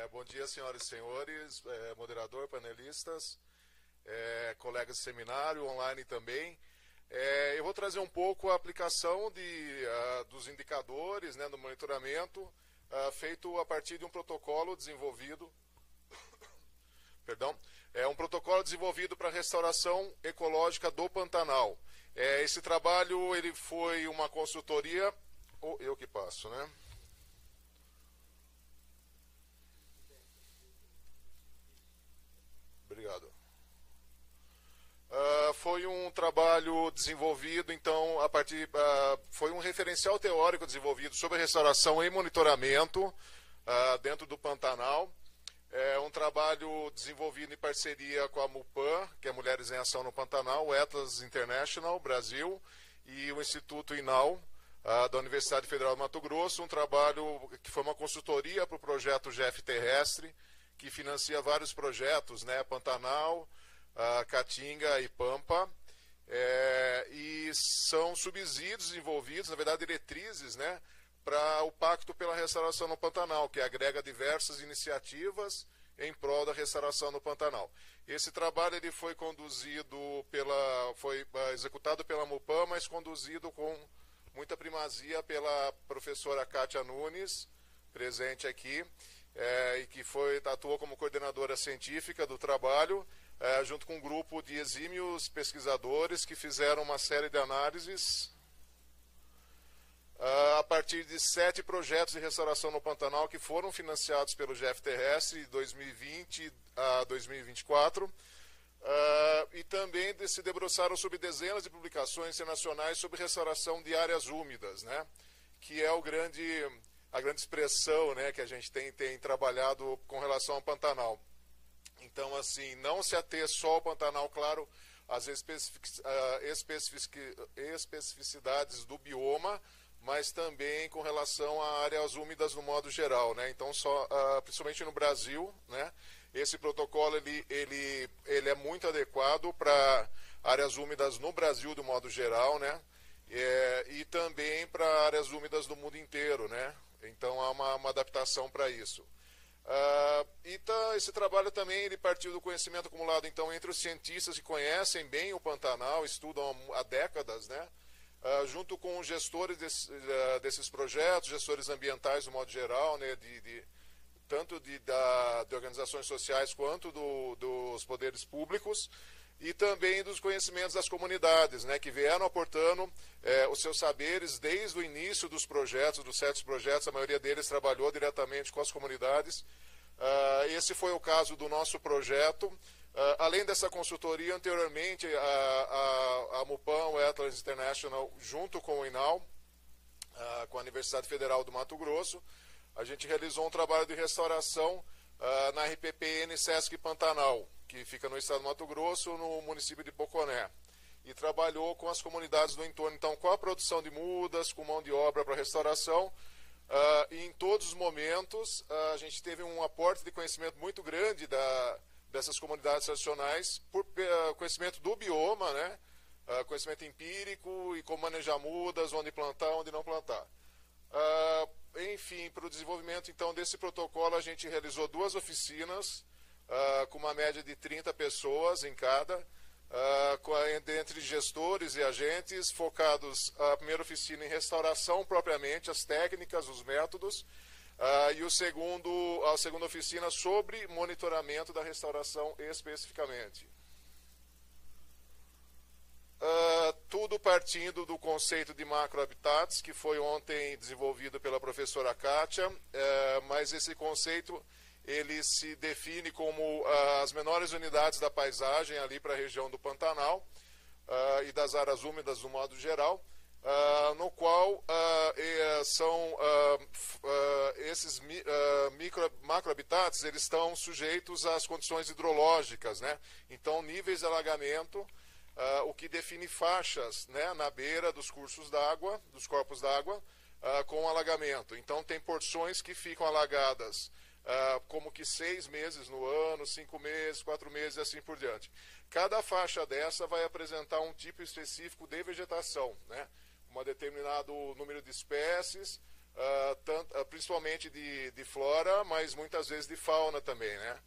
Bom dia, senhoras e senhores, moderador, panelistas, colegas de seminário, online também. Eu vou trazer um pouco a aplicação dos indicadores, né, do monitoramento, feito a partir de um protocolo desenvolvido, um protocolo desenvolvido para a restauração ecológica do Pantanal. Esse trabalho ele foi uma consultoria, ou eu que passo, né? Obrigado. Foi um trabalho desenvolvido, então, foi um referencial teórico desenvolvido sobre restauração e monitoramento dentro do Pantanal. É um trabalho desenvolvido em parceria com a MUPAN, que é Mulheres em Ação no Pantanal, o Atlas International Brasil e o Instituto INAU, da Universidade Federal do Mato Grosso, um trabalho que foi uma consultoria para o projeto GEF Terrestre, que financia vários projetos, né, Pantanal, Caatinga e Pampa, e são subsídios envolvidos, na verdade diretrizes, né, para o Pacto pela Restauração no Pantanal, que agrega diversas iniciativas em prol da restauração no Pantanal. Esse trabalho ele foi executado pela MUPAN, mas conduzido com muita primazia pela professora Kátia Nunes, presente aqui, e que atuou como coordenadora científica do trabalho, junto com um grupo de exímios pesquisadores que fizeram uma série de análises a partir de 7 projetos de restauração no Pantanal que foram financiados pelo GEF Terrestre de 2020 a 2024, e também se debruçaram sobre dezenas de publicações internacionais sobre restauração de áreas úmidas, né, que é a grande expressão, né, que a gente tem trabalhado com relação ao Pantanal. Então, assim, não se ater só ao Pantanal, claro, às especificidades do bioma, mas também com relação a áreas úmidas no modo geral, né? Então, principalmente no Brasil, né, esse protocolo ele é muito adequado para áreas úmidas no Brasil do modo geral, né? E também para áreas úmidas do mundo inteiro, né? Então há uma adaptação para isso. Esse trabalho também ele partiu do conhecimento acumulado então entre os cientistas que conhecem bem o Pantanal, estudam há décadas, né? Junto com os gestores desses projetos, gestores ambientais do modo geral, né? Tanto de organizações sociais quanto dos poderes públicos, e também dos conhecimentos das comunidades, né, que vieram aportando os seus saberes desde o início dos projetos, dos 7 projetos, a maioria deles trabalhou diretamente com as comunidades. Esse foi o caso do nosso projeto. Além dessa consultoria, anteriormente, a MUPAN, o Atlas International, junto com o INAU, com a Universidade Federal do Mato Grosso, a gente realizou um trabalho de restauração na RPPN Sesc Pantanal, que fica no estado do Mato Grosso, no município de Poconé, e trabalhou com as comunidades do entorno, então, com a produção de mudas, com mão de obra para restauração, e em todos os momentos a gente teve um aporte de conhecimento muito grande dessas comunidades tradicionais, por conhecimento do bioma, né, conhecimento empírico e como manejar mudas, onde plantar, onde não plantar. Enfim, para o desenvolvimento então desse protocolo, a gente realizou 2 oficinas, com uma média de 30 pessoas em cada, entre gestores e agentes, focados a primeira oficina em restauração propriamente, as técnicas, os métodos, e a segunda oficina sobre monitoramento da restauração especificamente. Tudo partindo do conceito de macrohabitats, que foi ontem desenvolvido pela professora Kátia, mas esse conceito ele se define como as menores unidades da paisagem ali para a região do Pantanal e das áreas úmidas do modo geral, no qual esses macrohabitats eles estão sujeitos às condições hidrológicas, né? Então, níveis de alagamento, o que define faixas, né, na beira dos cursos d'água, dos corpos d'água, com alagamento. Então, tem porções que ficam alagadas como que 6 meses no ano, 5 meses, 4 meses e assim por diante. Cada faixa dessa vai apresentar um tipo específico de vegetação, né? Um determinado número de espécies, principalmente de flora, mas muitas vezes de fauna também, né?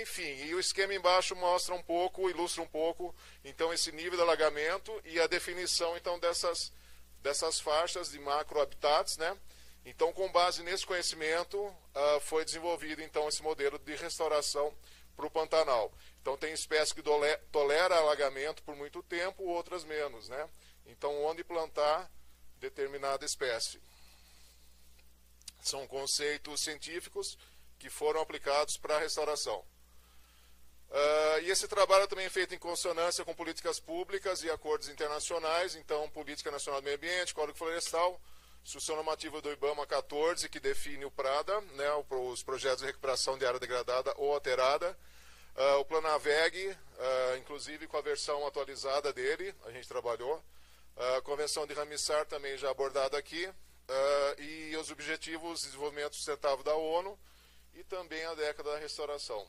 Enfim, e o esquema embaixo mostra um pouco, ilustra um pouco, então, esse nível de alagamento e a definição, então, dessas faixas de macrohabitats, né? Então, com base nesse conhecimento, foi desenvolvido, então, esse modelo de restauração para o Pantanal. Então, tem espécies que toleram alagamento por muito tempo, outras menos, né? Então, onde plantar determinada espécie. São conceitos científicos que foram aplicados para a restauração. E esse trabalho também é feito em consonância com políticas públicas e acordos internacionais, então, Política Nacional do Meio Ambiente, Código Florestal, Instrução Normativa do IBAMA 14, que define o PRADA, né, os projetos de recuperação de área degradada ou alterada, o Planaveg, inclusive com a versão atualizada dele, a gente trabalhou, a Convenção de Ramsar também já abordada aqui, e os Objetivos de Desenvolvimento Sustentável da ONU, e também a década da restauração.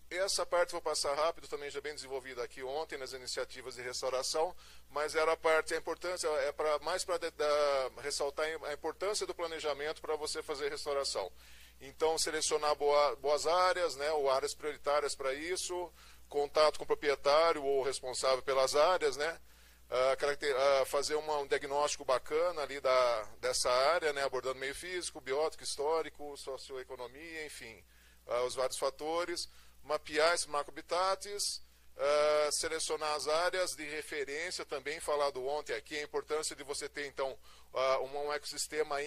Essa parte vou passar rápido, também já bem desenvolvida aqui ontem nas iniciativas de restauração, mas era a parte, a importância, mais para ressaltar a importância do planejamento para você fazer restauração. Então, selecionar boas áreas, né, ou áreas prioritárias para isso, contato com o proprietário ou responsável pelas áreas, né, fazer um diagnóstico bacana ali dessa área, né, abordando meio físico, biótico, histórico, socioeconomia, enfim, os vários fatores, mapear esses macrohabitats, selecionar as áreas de referência, também falado ontem aqui, a importância de você ter, então, um ecossistema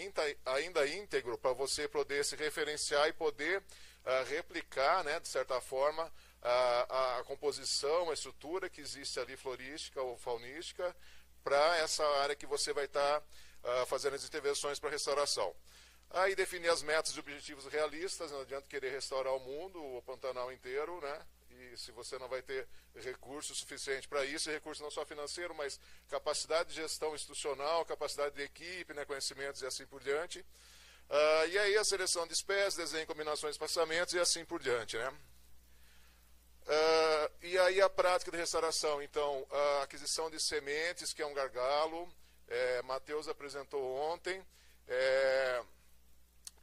ainda íntegro para você poder se referenciar e poder replicar, né, de certa forma, a composição, a estrutura que existe ali, florística ou faunística, para essa área que você vai estar fazendo as intervenções para restauração. Aí definir as metas e objetivos realistas, não adianta querer restaurar o mundo, o Pantanal inteiro, né? E se você não vai ter recurso suficiente para isso, recurso não só financeiro, mas capacidade de gestão institucional, capacidade de equipe, né, conhecimentos e assim por diante. E aí a seleção de espécies, desenho, combinações, espaçamentos e assim por diante, né? E aí a prática de restauração, então, a aquisição de sementes, que é um gargalo, Matheus apresentou ontem,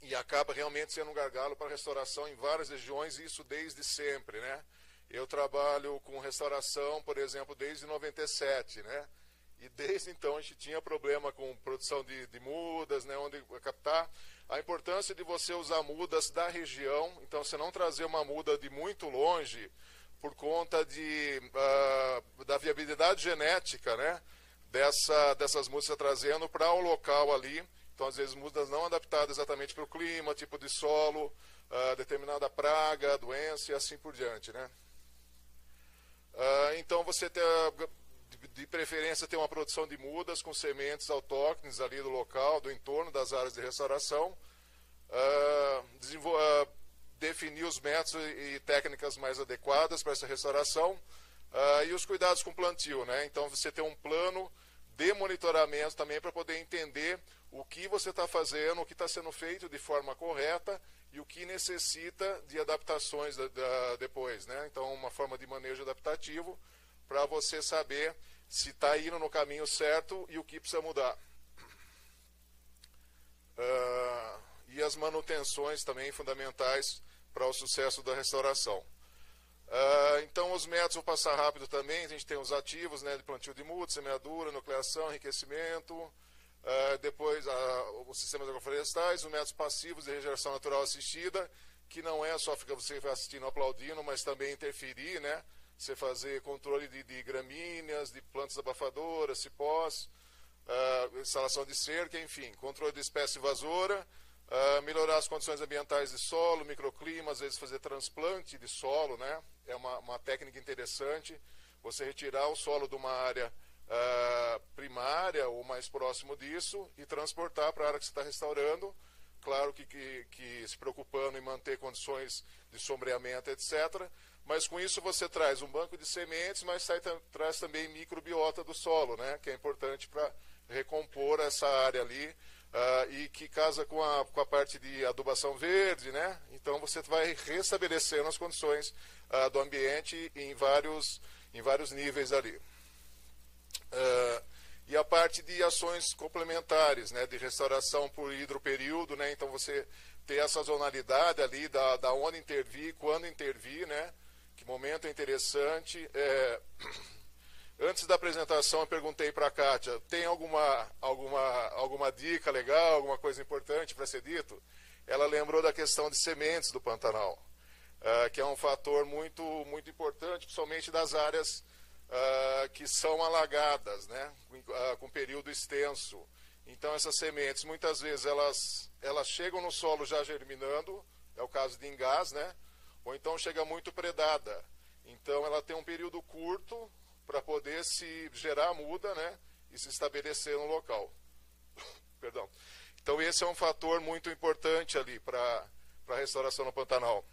e acaba realmente sendo um gargalo para restauração em várias regiões, e isso desde sempre, né? Eu trabalho com restauração, por exemplo, desde 97, né? E desde então a gente tinha problema com produção de mudas, né? Onde captar. A importância de você usar mudas da região, então você não trazer uma muda de muito longe, por conta da viabilidade genética, né? Dessas mudas que você está trazendo para o local ali. Então, às vezes, mudas não adaptadas exatamente para o clima, tipo de solo, determinada praga, doença e assim por diante, né? Então, você tem, de preferência, ter uma produção de mudas com sementes autóctones ali do local, do entorno das áreas de restauração, definir os métodos e técnicas mais adequadas para essa restauração, e os cuidados com o plantio, né? Então, você tem um plano de monitoramento também para poder entender o que você está fazendo, o que está sendo feito de forma correta e o que necessita de adaptações depois, né? Então, uma forma de manejo adaptativo para você saber se está indo no caminho certo e o que precisa mudar. E as manutenções também fundamentais para o sucesso da restauração. Então, os métodos, vou passar rápido também, a gente tem os ativos, né, de plantio de mudas, semeadura, nucleação, enriquecimento, depois os sistemas agroflorestais, os métodos passivos de regeneração natural assistida, que não é só ficar você assistindo, aplaudindo, mas também interferir, né, você fazer controle de gramíneas, de plantas abafadoras, cipós, instalação de cerca, enfim, controle de espécie invasora, melhorar as condições ambientais de solo, microclima, às vezes fazer transplante de solo, né? É uma técnica interessante, você retirar o solo de uma área primária ou mais próximo disso e transportar para a área que você está restaurando, claro que se preocupando em manter condições de sombreamento, etc. Mas com isso você traz um banco de sementes, mas traz também microbiota do solo, né? Que é importante para recompor essa área ali, e que casa com a parte de adubação verde, né? Então você vai restabelecendo as condições do ambiente em vários níveis ali. E a parte de ações complementares, né, de restauração por hidroperíodo, né, então você ter a sazonalidade ali da onde intervir, quando intervir, né, que momento é interessante. Antes da apresentação eu perguntei para a Kátia, tem alguma dica legal, alguma coisa importante para ser dito? Ela lembrou da questão de sementes do Pantanal, que é um fator muito, muito importante, principalmente das áreas que são alagadas, né, com período extenso. Então essas sementes, muitas vezes, elas chegam no solo já germinando, é o caso de engás, né, ou então chega muito predada. Então ela tem um período curto para poder se gerar a muda, né, e se estabelecer no local. Perdão. Então esse é um fator muito importante ali para a restauração no Pantanal.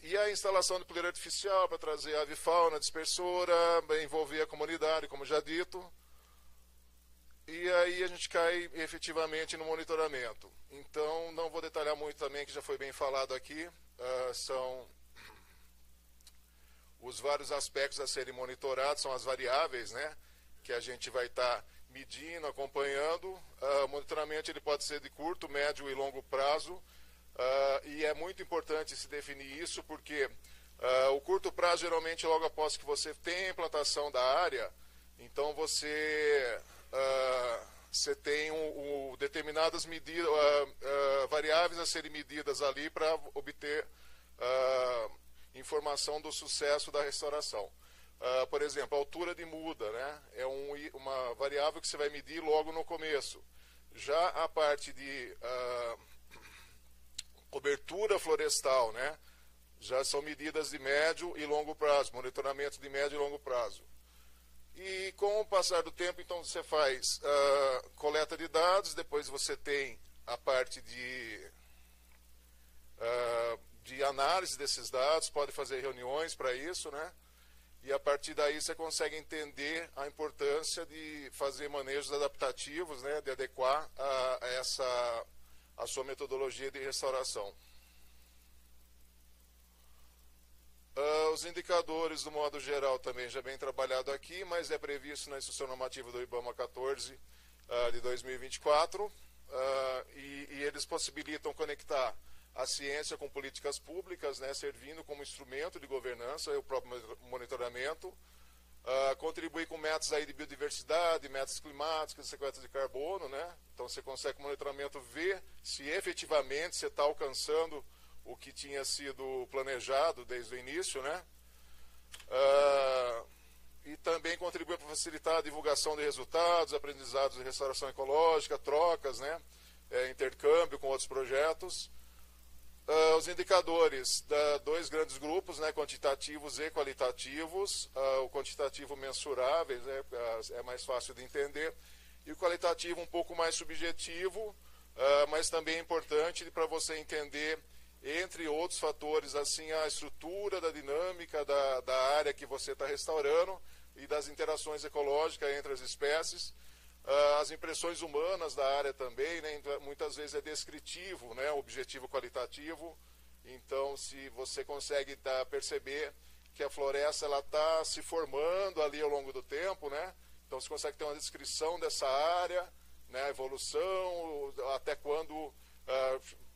E a instalação de poleira artificial para trazer a avifauna dispersora, envolver a comunidade, como já dito. E aí a gente cai efetivamente no monitoramento. Então não vou detalhar muito também, que já foi bem falado aqui. São os vários aspectos a serem monitorados, são as variáveis, né, que a gente vai estar medindo, acompanhando. O monitoramento ele pode ser de curto, médio e longo prazo. E é muito importante se definir isso, porque o curto prazo, geralmente, logo após que você tem a implantação da área, então você tem determinadas medidas, variáveis a serem medidas ali para obter informação do sucesso da restauração. Por exemplo, a altura de muda, né, é uma variável que você vai medir logo no começo. Já a parte de cobertura florestal, né, já são medidas de médio e longo prazo, monitoramento de médio e longo prazo. E com o passar do tempo, então, você faz coleta de dados, depois você tem a parte de análise desses dados, pode fazer reuniões para isso, né? E a partir daí você consegue entender a importância de fazer manejos adaptativos, né, de adequar a sua metodologia de restauração. Os indicadores, do modo geral, também já bem trabalhado aqui, mas é previsto na Instrução Normativa do IBAMA 14 de 2024, e eles possibilitam conectar a ciência com políticas públicas, né, servindo como instrumento de governança, o próprio monitoramento, contribuir com metas aí de biodiversidade, metas climáticas, sequestro de carbono, né? Então você consegue com o monitoramento ver se efetivamente você está alcançando o que tinha sido planejado desde o início, né? E também contribuir para facilitar a divulgação de resultados, aprendizados de restauração ecológica, trocas, né? Intercâmbio com outros projetos. Os indicadores, dois grandes grupos, né, quantitativos e qualitativos. O quantitativo mensuráveis, né, é mais fácil de entender, e o qualitativo um pouco mais subjetivo, mas também é importante para você entender, entre outros fatores, assim, a estrutura da dinâmica da área que você está restaurando e das interações ecológicas entre as espécies. As impressões humanas da área também, né, muitas vezes é descritivo, né, objetivo qualitativo. Então, se você consegue perceber que a floresta está se formando ali ao longo do tempo, né, então você consegue ter uma descrição dessa área, né, a evolução, até quando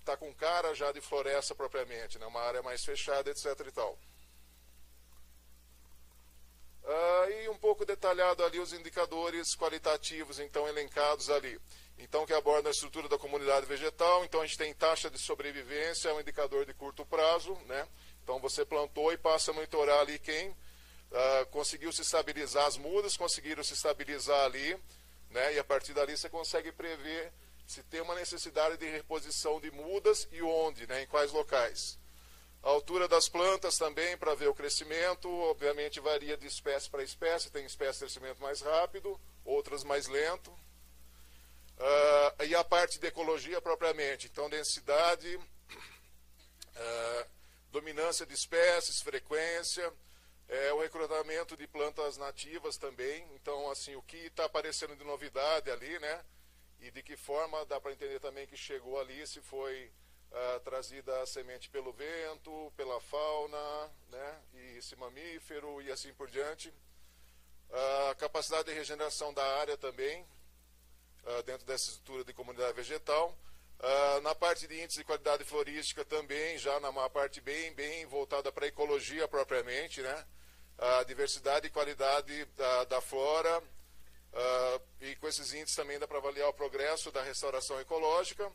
está com cara já de floresta propriamente, né, uma área mais fechada, etc. e tal. E um pouco detalhado ali os indicadores qualitativos, então, elencados ali. Então, que abordam a estrutura da comunidade vegetal. Então, a gente tem taxa de sobrevivência, é um indicador de curto prazo, né? Então, você plantou e passa a monitorar ali quem conseguiu se estabilizar, as mudas conseguiram se estabilizar ali, né? E a partir dali você consegue prever se tem uma necessidade de reposição de mudas e onde, né? Em quais locais. A altura das plantas também, para ver o crescimento, obviamente varia de espécie para espécie, tem espécies de crescimento mais rápido, outras mais lento. E a parte de ecologia propriamente, então densidade, dominância de espécies, frequência, o recrutamento de plantas nativas também, então assim, o que está aparecendo de novidade ali, né, e de que forma dá para entender também que chegou ali, se foi trazida a semente pelo vento, pela fauna, né, e esse mamífero e assim por diante. A capacidade de regeneração da área também, dentro dessa estrutura de comunidade vegetal. Na parte de índice de qualidade florística também, já numa parte bem voltada para a ecologia propriamente, né? A diversidade e qualidade da flora, e com esses índices também dá para avaliar o progresso da restauração ecológica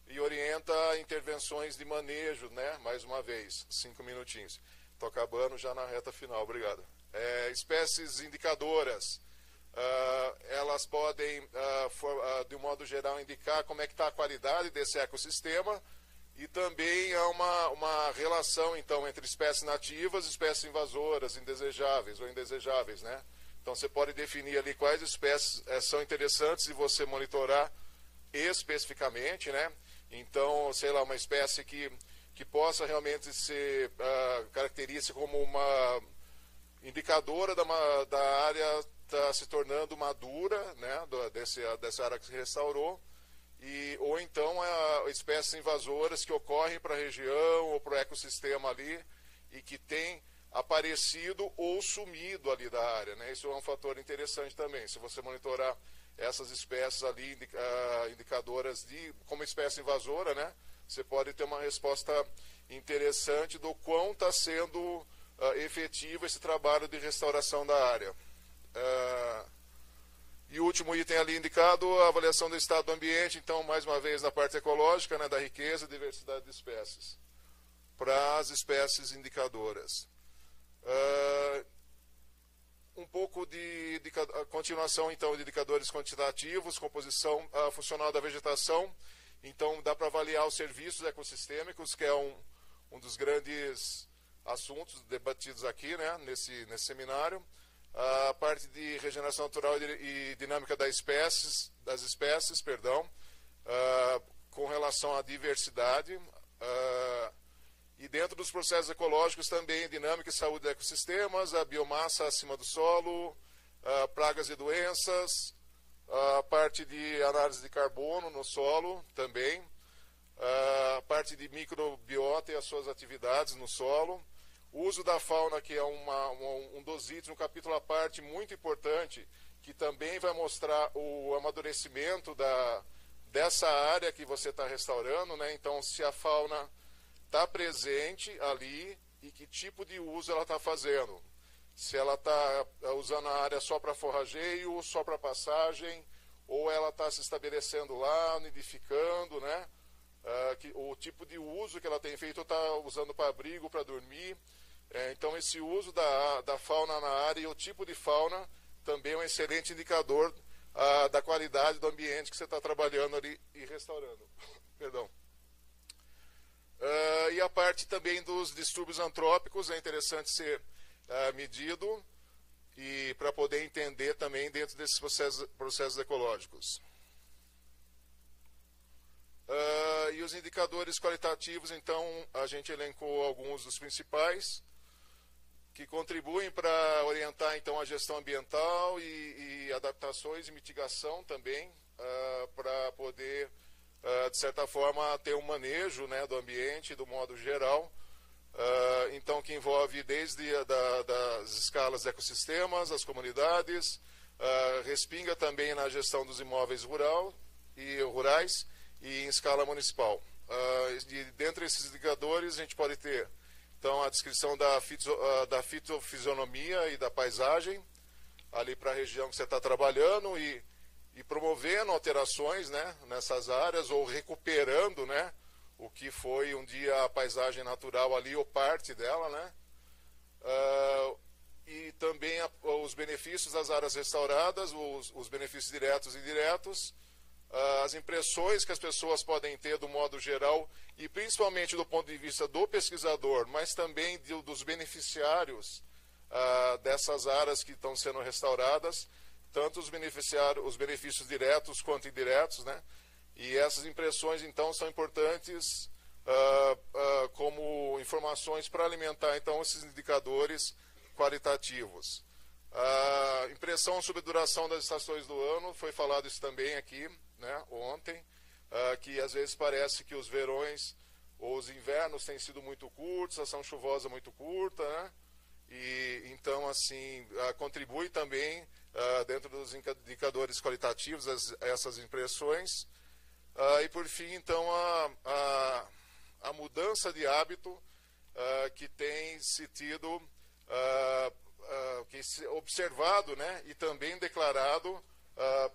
e orienta intervenções de manejo, né? Mais uma vez, 5 minutinhos. Estou acabando já na reta final, obrigado. Espécies indicadoras. Elas podem, de um modo geral, indicar como é que está a qualidade desse ecossistema e também há uma relação, então, entre espécies nativas e espécies invasoras, indesejáveis ou indesejáveis, né? Então, você pode definir ali quais espécies são interessantes de você monitorar especificamente, né? Então, sei lá, uma espécie que possa realmente ser característica como uma indicadora da área está se tornando madura, né, dessa área que se restaurou, ou então espécies invasoras que ocorrem para a região ou para o ecossistema ali e que têm aparecido ou sumido ali da área, né? Isso é um fator interessante também. Se você monitorar essas espécies ali, indicadoras como espécie invasora, né, você pode ter uma resposta interessante do quão está sendo efetivo esse trabalho de restauração da área. E o último item ali indicado, a avaliação do estado do ambiente, então, mais uma vez, na parte ecológica, né, da riqueza e diversidade de espécies, para as espécies indicadoras. Um pouco de continuação, então, de indicadores quantitativos, composição funcional da vegetação. Então, dá para avaliar os serviços ecossistêmicos, que é um dos grandes assuntos debatidos aqui, né, nesse seminário. A parte de regeneração natural e dinâmica das espécies, com relação à diversidade, e dentro dos processos ecológicos também dinâmica e saúde de ecossistemas, a biomassa acima do solo, pragas e doenças, a parte de análise de carbono no solo também, a parte de microbiota e as suas atividades no solo, o uso da fauna, que é um dos itens, um capítulo à parte muito importante, que também vai mostrar o amadurecimento dessa área que você está restaurando, né? Então, se a fauna está presente ali e que tipo de uso ela está fazendo. Se ela está usando a área só para forrageio, só para passagem, ou ela está se estabelecendo lá, nidificando, né? O tipo de uso que ela tem feito, está usando para abrigo, para dormir. Então, esse uso da fauna na área e o tipo de fauna também é um excelente indicador da qualidade do ambiente que você está trabalhando ali e restaurando. Perdão. E a parte também dos distúrbios antrópicos é interessante ser medido e para poder entender também dentro desses processos ecológicos. E os indicadores qualitativos, então, a gente elencou alguns dos principais, que contribuem para orientar, então, a gestão ambiental e adaptações e mitigação também, para poder, de certa forma, ter um manejo, né, do ambiente, do modo geral, então, que envolve desde das escalas de ecossistemas, as comunidades, respinga também na gestão dos imóveis rurais e em escala municipal. Dentre esses indicadores, a gente pode ter, então, a descrição da fitofisionomia e da paisagem, ali para a região que você está trabalhando e promovendo alterações, né, nessas áreas, ou recuperando, né, o que foi um dia a paisagem natural ali, ou parte dela, né? E também os benefícios das áreas restauradas, os benefícios diretos e indiretos, as impressões que as pessoas podem ter do modo geral, e principalmente do ponto de vista do pesquisador, mas também dos beneficiários dessas áreas que estão sendo restauradas, tanto os benefícios diretos quanto indiretos, né? E essas impressões, então, são importantes como informações para alimentar, então, esses indicadores qualitativos. A impressão sobre a duração das estações do ano, foi falado isso também aqui, né, ontem, que às vezes parece que os verões ou os invernos têm sido muito curtos, a ação chuvosa muito curta, né, E então, assim, contribui também dentro dos indicadores qualitativos essas impressões. E por fim, então, a mudança de hábito que tem se tido, observado, né, e também declarado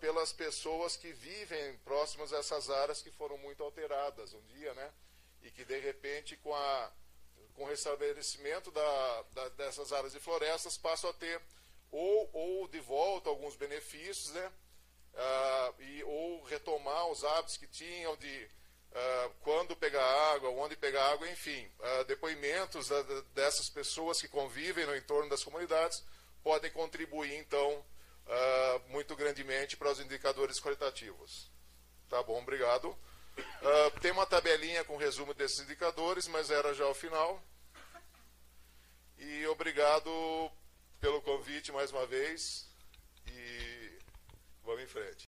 pelas pessoas que vivem próximas a essas áreas que foram muito alteradas um dia, né, e que de repente com o restabelecimento dessas áreas de florestas passam a ter ou de volta alguns benefícios, né, ou retomar os hábitos que tinham de quando pegar água, onde pegar água, enfim, depoimentos dessas pessoas que convivem no entorno das comunidades podem contribuir, então, muito grandemente para os indicadores qualitativos. Tá bom, obrigado. Tem uma tabelinha com resumo desses indicadores, mas era já o final. E obrigado pelo convite mais uma vez. E